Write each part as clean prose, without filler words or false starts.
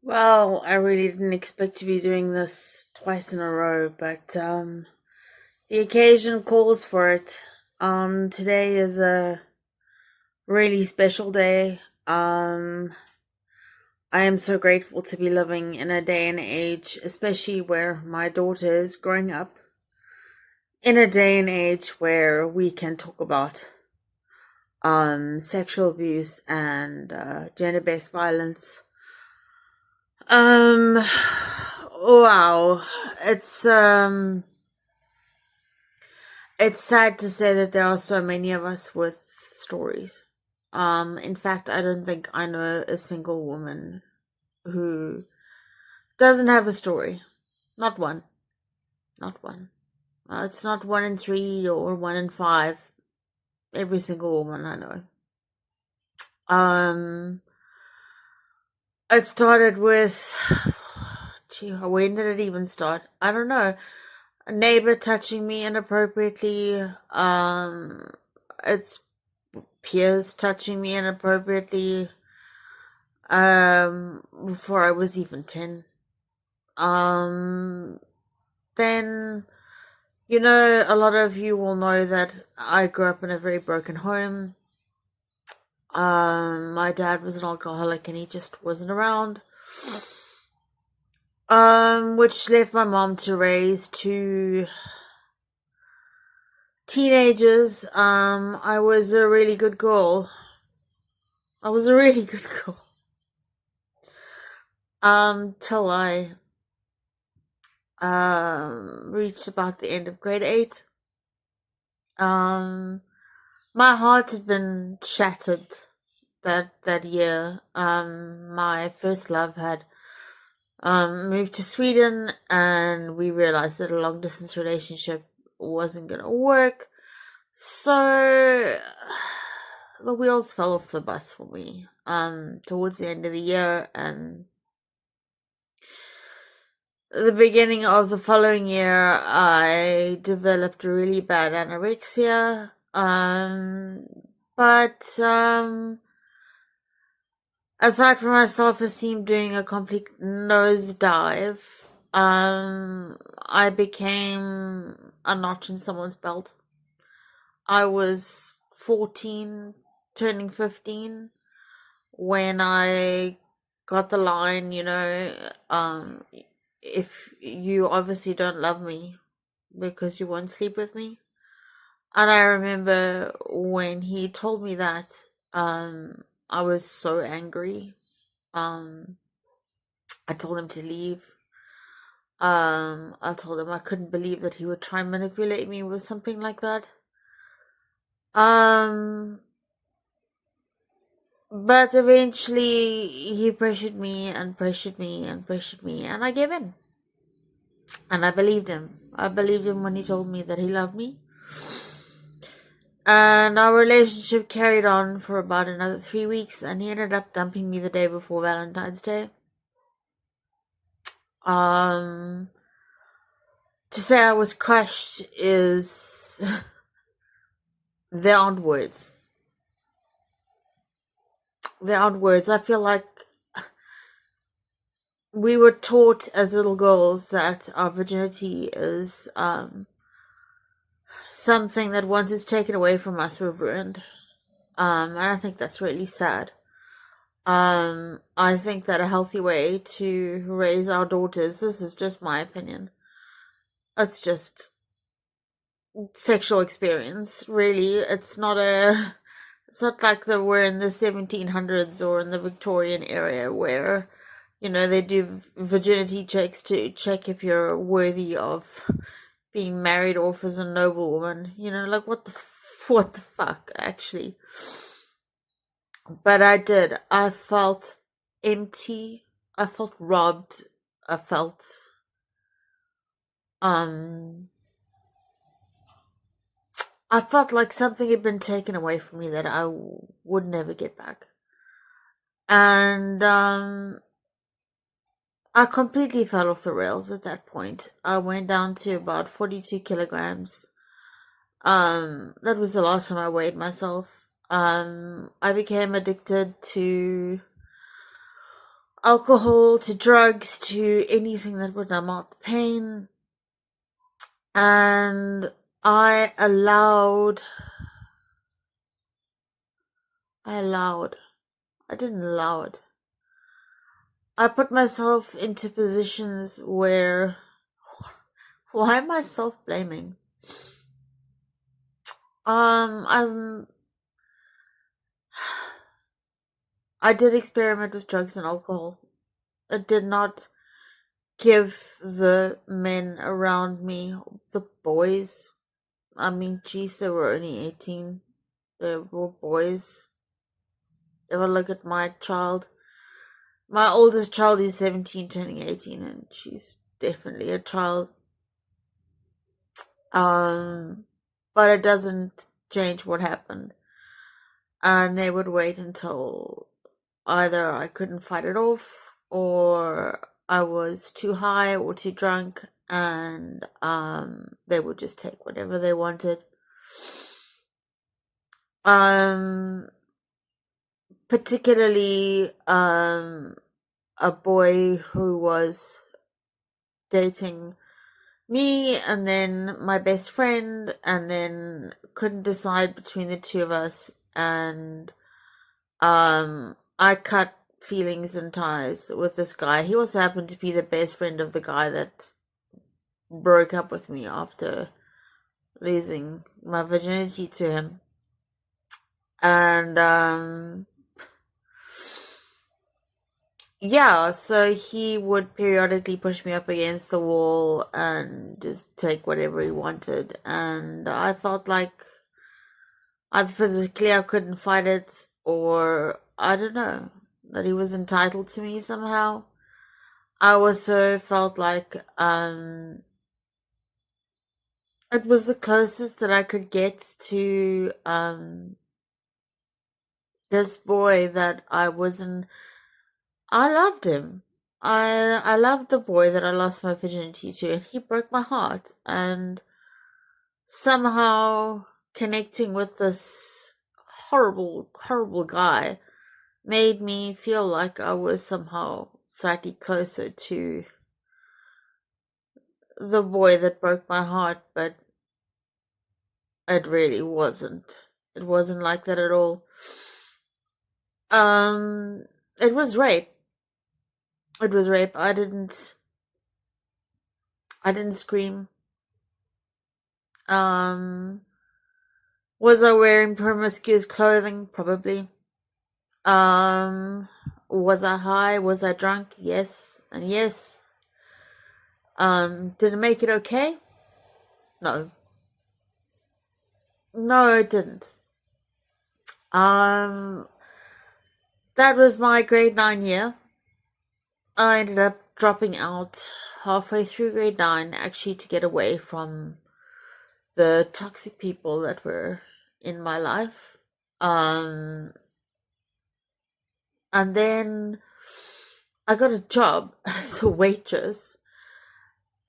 Well, I really didn't expect to be doing this twice in a row, but the occasion calls for it. Today is a really special day. I am so grateful to be living in a day and age, especially where my daughter is growing up, in a day and age where we can talk about sexual abuse and gender-based violence. Um, wow, it's um it's sad to say that there are so many of us with stories. In fact, I don't think I know a single woman who doesn't have a story. Not one. Not one. It's not 1 in 3 or 1 in 5. Every single woman I know. Um, it started with, gee, when did it even start? I don't know. A neighbor touching me inappropriately. It's peers touching me inappropriately. Before I was even 10. Um, then, a lot of you will know that I grew up in a very broken home. My dad was an alcoholic and he just wasn't around. Which left my mom to raise two teenagers. I was a really good girl. I was a really good girl. Till I reached about the end of grade 8. Um, my heart had been shattered that year. My first love had moved to Sweden, and we realized that a long distance relationship wasn't gonna work. So the wheels fell off the bus for me. Towards the end of the year and the beginning of the following year, I developed a really bad anorexia. But aside from my self-esteem doing a complete nosedive, I became a notch in someone's belt. I was 14, turning 15, when I got the line, if you obviously don't love me because you won't sleep with me. And I remember when he told me that, I was so angry. Um, I told him to leave. I told him I couldn't believe that he would try and manipulate me with something like that. Um, but eventually he pressured me and pressured me and pressured me, and I gave in. And I believed him. I believed him when he told me that he loved me. And our relationship carried on for about another 3 weeks, and he ended up dumping me the day before Valentine's Day. Um, to say I was crushed is there aren't words. There aren't words. I feel like we were taught as little girls that our virginity is something that once it's taken away from us, we're ruined. And I think that's really sad. I think that a healthy way to raise our daughters, this is just my opinion, it's just sexual experience, really. It's not like that we're in the 1700s or in the Victorian era where, they do virginity checks to check if you're worthy of being married off as a noblewoman. Like what the fuck, actually. But I did. I felt empty. I felt robbed. I felt um I felt like something had been taken away from me that I would never get back. And I completely fell off the rails at that point. I went down to about 42 kilograms. That was the last time I weighed myself. I became addicted to alcohol to drugs to anything that would numb out the pain. And I allowed, I didn't allow it. I put myself into positions where, why am I self blaming? I'm, I did experiment with drugs and alcohol. It did not give the men around me, the boys. I mean, geez, they were only 18. They were boys. If I look at my child, my oldest child is 17, turning 18, and she's definitely a child. But it doesn't change what happened. And they would wait until either I couldn't fight it off or I was too high or too drunk, and they would just take whatever they wanted. Particularly a boy who was dating me and then my best friend, and then couldn't decide between the two of us, and I cut feelings and ties with this guy. He also happened to be the best friend of the guy that broke up with me after losing my virginity to him. And yeah, so he would periodically push me up against the wall and just take whatever he wanted, and I felt like either physically I couldn't fight it, or I don't know, that he was entitled to me somehow. I also felt like it was the closest that I could get to this boy that I wasn't. I loved him. I loved the boy that I lost my virginity to, and he broke my heart. And somehow connecting with this horrible, horrible guy made me feel like I was somehow slightly closer to the boy that broke my heart, but it really wasn't. It wasn't like that at all. Um, it was rape. It was rape. I didn't scream. Um, was I wearing promiscuous clothing? Probably. Um, was I high? Was I drunk? Yes, and yes. Did it make it okay? No. No, it didn't. Um, that was my grade 9 year. I ended up dropping out halfway through grade 9, actually, to get away from the toxic people that were in my life. Um, and then I got a job as a waitress,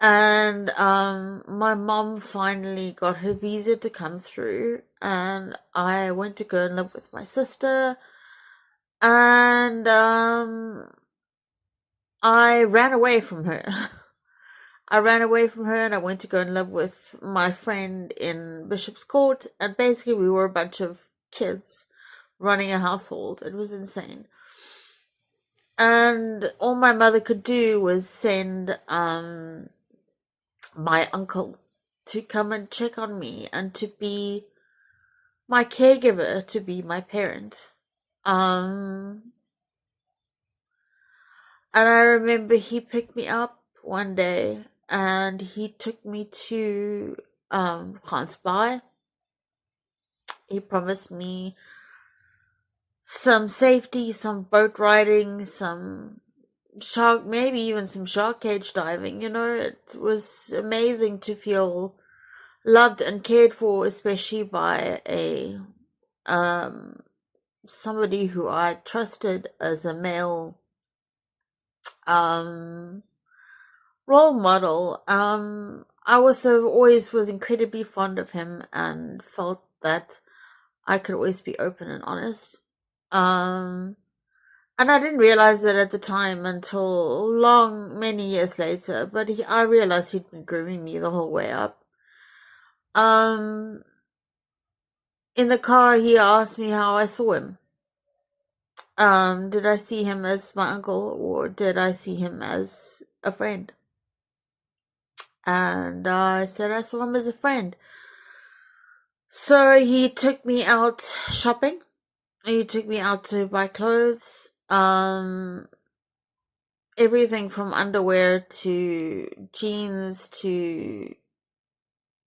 and my mom finally got her visa to come through, and I went to go and live with my sister, and I ran away from her. I ran away from her and I went to go and live with my friend in Bishop's Court, and basically we were a bunch of kids running a household. It was insane. And all my mother could do was send my uncle to come and check on me and to be my caregiver, to be my parent. Um and I remember he picked me up one day and he took me to Hans Bay. He promised me some safety, some boat riding, some shark, maybe even some shark cage diving. You know, it was amazing to feel loved and cared for, especially by a somebody who I trusted as a male um role model. I also always was incredibly fond of him and felt that I could always be open and honest. Um And I didn't realize it at the time until many years later. But I realized he'd been grooming me the whole way up. Um, in the car, he asked me how I saw him. Did I see him as my uncle or did I see him as a friend? And I said I saw him as a friend. So he took me out shopping. He took me out to buy clothes. Everything from underwear to jeans to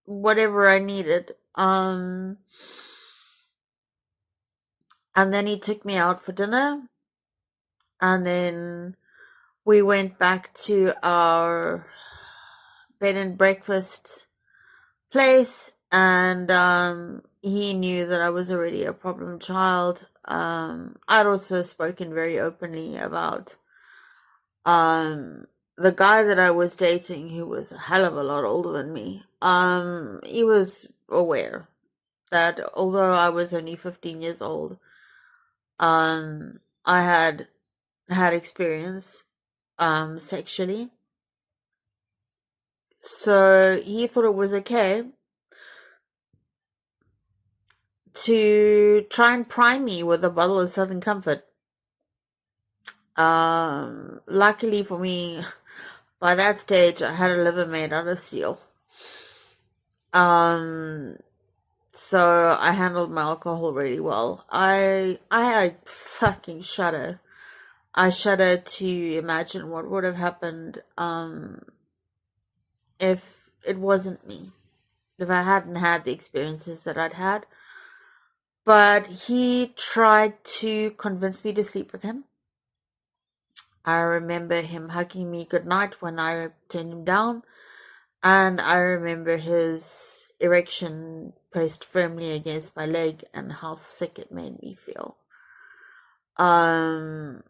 whatever I needed. And then he took me out for dinner. And then we went back to our bed and breakfast place, and he knew that I was already a problem child. I'd also spoken very openly about um the guy that I was dating, who was a hell of a lot older than me. He was aware that although I was only 15 years old, I had experience sexually. So he thought it was okay to try and prime me with a bottle of Southern Comfort. Luckily for me, by that stage, I had a liver made out of steel. Um, so I handled my alcohol really well. I fucking shudder. I shudder to imagine what would have happened if it wasn't me, if I hadn't had the experiences that I'd had. But he tried to convince me to sleep with him. I remember him hugging me goodnight when I turned him down, and I remember his erection pressed firmly against my leg and how sick it made me feel. Um,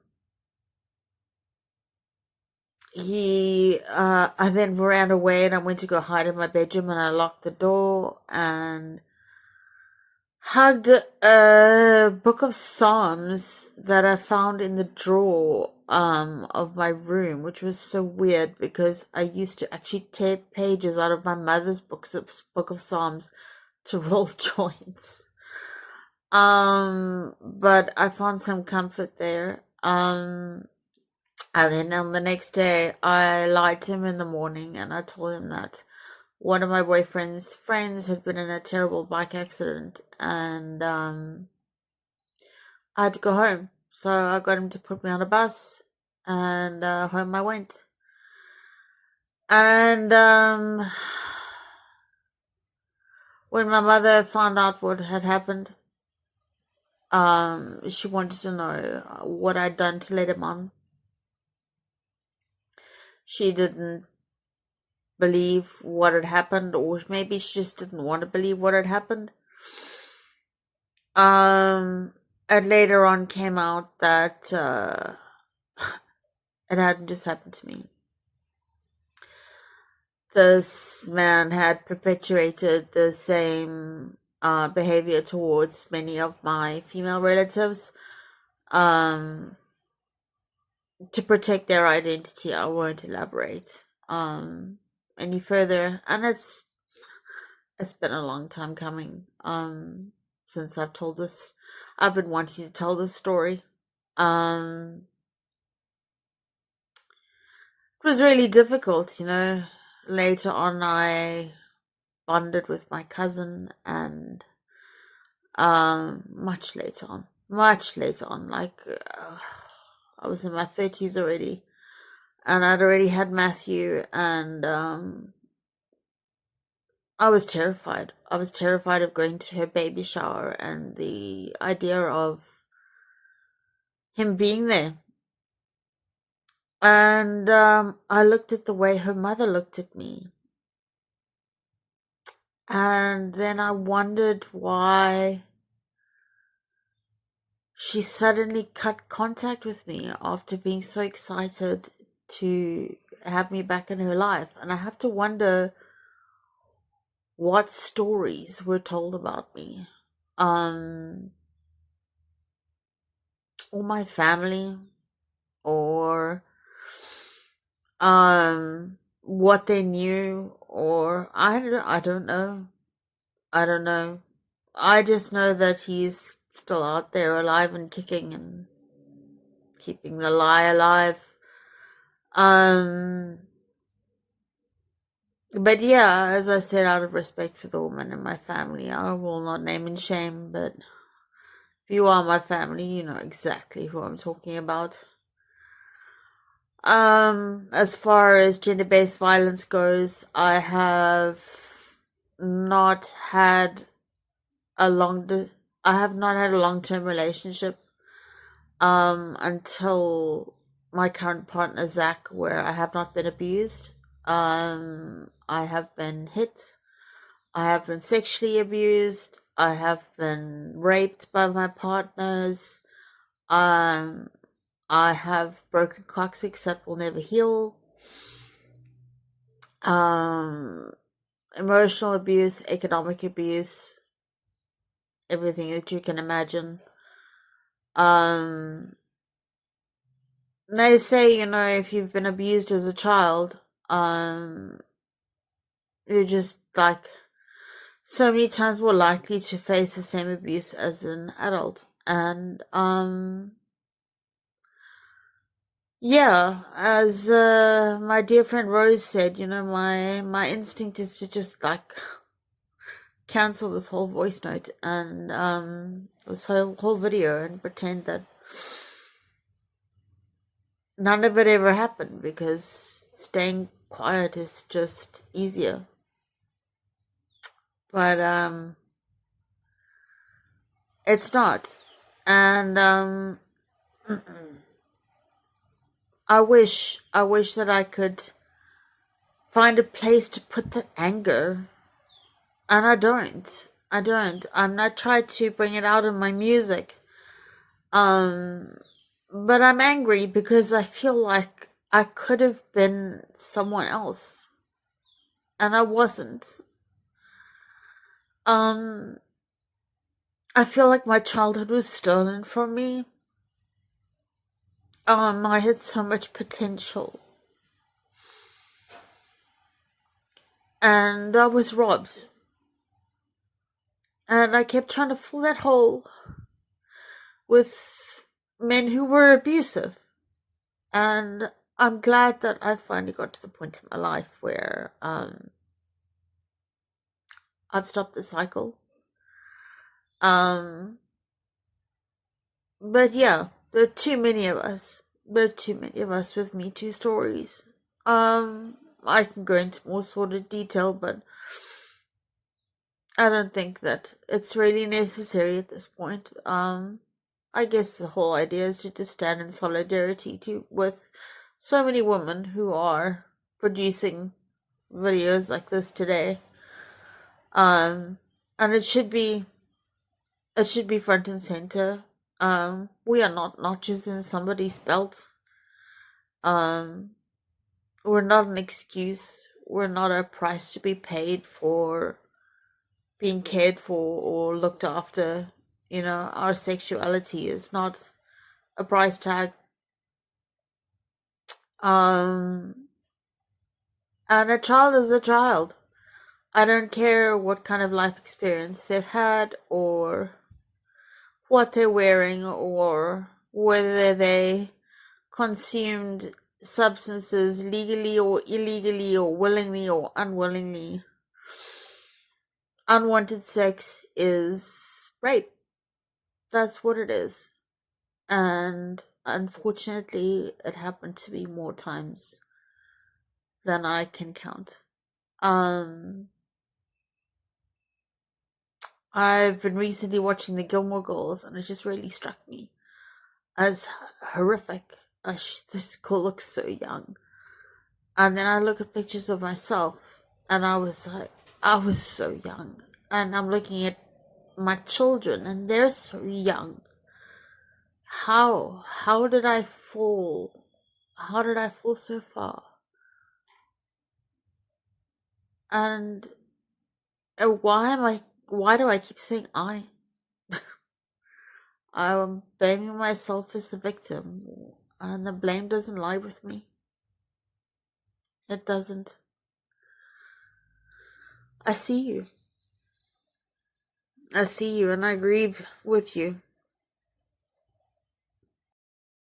I then ran away and I went to go hide in my bedroom and I locked the door and hugged a book of Psalms that I found in the drawer of my room, which was so weird because I used to actually tear pages out of my mother's book of Psalms to roll joints. But I found some comfort there. And then on the next day I lied to him in the morning and I told him that one of my boyfriend's friends had been in a terrible bike accident and I had to go home. So I got him to put me on a bus and home I went. And when my mother found out what had happened, she wanted to know what I'd done to let him on. She didn't believe what had happened, or maybe she just didn't want to believe what had happened. And later on came out that it hadn't just happened to me. This man had perpetuated the same behavior towards many of my female relatives um, to protect their identity. I won't elaborate any further, and it's been a long time coming since I've told this. I've been wanting to tell this story. It was really difficult, Later on, I bonded with my cousin, and much later on, like I was in my 30s already, and I'd already had Matthew, and I was terrified. I was terrified of going to her baby shower and the idea of him being there. And I looked at the way her mother looked at me. And then I wondered why she suddenly cut contact with me after being so excited to have me back in her life. And I have to wonder what stories were told about me. Um, or my family, or what they knew, or I don't know. I don't know. I just know that he's still out there alive and kicking and keeping the lie alive. Um but yeah, as I said, out of respect for the woman in my family, I will not name and shame, but if you are my family, you know exactly who I'm talking about. As far as gender-based violence goes, I have not had a I have not had a long-term relationship until my current partner Zach, where I have not been abused. I have been hit. I have been sexually abused. I have been raped by my partners. Um, I have broken coccyx that will never heal. Um, Emotional abuse, economic abuse, everything that you can imagine. Um, they say, you know, if you've been abused as a child, um, you're just like so many times more likely to face the same abuse as an adult. And yeah, as my dear friend Rose said, you know, my instinct is to just like cancel this whole voice note and this whole video and pretend that none of it ever happened, because staying quiet is just easier. But it's not. And I wish that I could find a place to put the anger, and I don't. I'm not trying to bring it out in my music. Um but I'm angry because I feel like I could have been someone else and I wasn't. Um I feel like my childhood was stolen from me. I had so much potential and I was robbed. And I kept trying to fill that hole with men who were abusive. And I'm glad that I finally got to the point in my life where I've stopped the cycle. Um but yeah, there are too many of us. There are too many of us with Me Too stories. I can go into more sordid detail, but I don't think that it's really necessary at this point. I guess the whole idea is to just stand in solidarity with so many women who are producing videos like this today. And it should be front and center. We are not notches in somebody's belt. Um, we're not an excuse. We're not a price to be paid for being cared for or looked after. You know, our sexuality is not a price tag. Um, and a child is a child. I don't care what kind of life experience they've had or what they're wearing or whether they consumed substances legally or illegally or willingly or unwillingly. Unwanted sex is rape. That's what it is. And unfortunately, it happened to me more times than I can count. Um, I've been recently watching the Gilmore Girls, and it just really struck me as horrific. This girl looks so young. And then I look at pictures of myself, and I was like, I was so young. And I'm looking at my children, and they're so young. How did I fall? How did I fall so far? And why do I keep saying I? I'm blaming myself as the victim, and the blame doesn't lie with me. It doesn't. I see you. I see you, and I grieve with you.